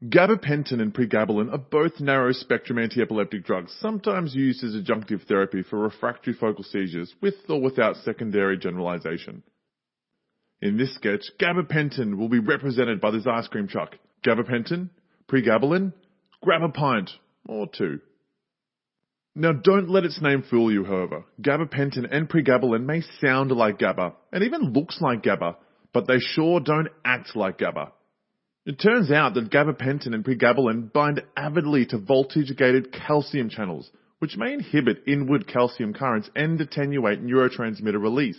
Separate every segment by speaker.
Speaker 1: Gabapentin and pregabalin are both narrow-spectrum antiepileptic drugs, sometimes used as adjunctive therapy for refractory focal seizures with or without secondary generalization. In this sketch, gabapentin will be represented by this ice cream truck. Gabapentin, pregabalin, grab a pint, or two. Now don't let its name fool you, however. Gabapentin and pregabalin may sound like GABA, and even looks like GABA, but they sure don't act like GABA. It turns out that gabapentin and pregabalin bind avidly to voltage-gated calcium channels, which may inhibit inward calcium currents and attenuate neurotransmitter release.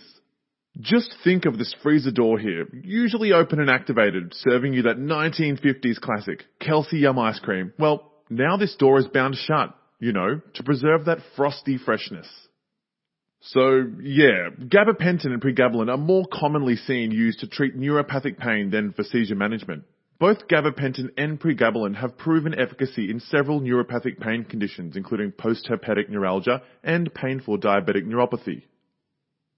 Speaker 1: Just think of this freezer door here, usually open and activated, serving you that 1950s classic, Kelsey Yum ice cream. Well, now this door is bound shut, to preserve that frosty freshness. So, yeah, gabapentin and pregabalin are more commonly seen used to treat neuropathic pain than for seizure management. Both gabapentin and pregabalin have proven efficacy in several neuropathic pain conditions, including post-herpetic neuralgia and painful diabetic neuropathy.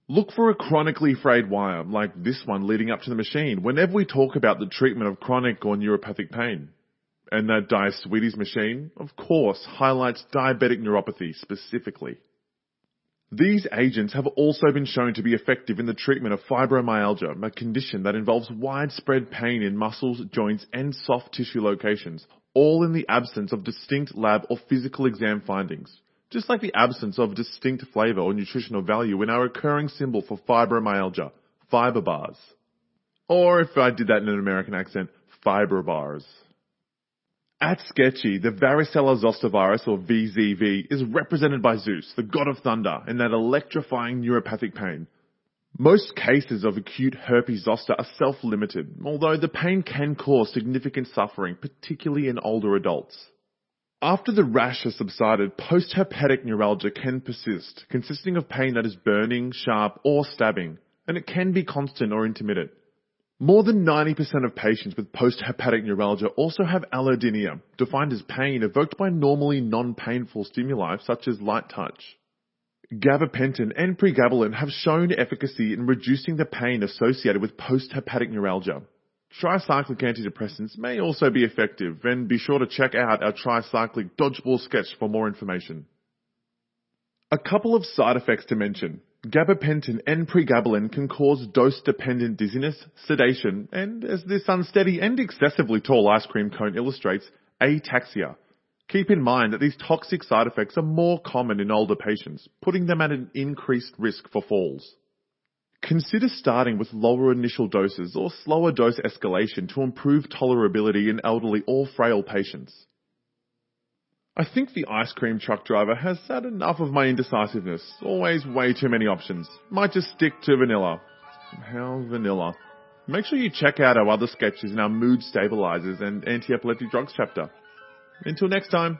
Speaker 1: Look for a chronically frayed wire, like this one leading up to the machine, whenever we talk about the treatment of chronic or neuropathic pain. And that Diasweeties machine, of course, highlights diabetic neuropathy specifically. These agents have also been shown to be effective in the treatment of fibromyalgia, a condition that involves widespread pain in muscles, joints, and soft tissue locations, all in the absence of distinct lab or physical exam findings, just like the absence of distinct flavour or nutritional value in our recurring symbol for fibromyalgia, fibre bars. Or if I did that in an American accent, fibre bars. At Sketchy, the varicella zoster virus, or VZV, is represented by Zeus, the god of thunder, and that electrifying neuropathic pain. Most cases of acute herpes zoster are self-limited, although the pain can cause significant suffering, particularly in older adults. After the rash has subsided, post-herpetic neuralgia can persist, consisting of pain that is burning, sharp, or stabbing, and it can be constant or intermittent. More than 90% of patients with post-herpetic neuralgia also have allodynia, defined as pain evoked by normally non-painful stimuli such as light touch. Gabapentin and pregabalin have shown efficacy in reducing the pain associated with post-herpetic neuralgia. Tricyclic antidepressants may also be effective, and be sure to check out our tricyclic dodgeball sketch for more information. A couple of side effects to mention. Gabapentin and pregabalin can cause dose-dependent dizziness, sedation, and, as this unsteady and excessively tall ice cream cone illustrates, ataxia. Keep in mind that these toxic side effects are more common in older patients, putting them at an increased risk for falls. Consider starting with lower initial doses or slower dose escalation to improve tolerability in elderly or frail patients. I think the ice cream truck driver has had enough of my indecisiveness. Always way too many options. Might just stick to vanilla. How vanilla? Make sure you check out our other sketches in our mood stabilizers and anti-epileptic drugs chapter. Until next time.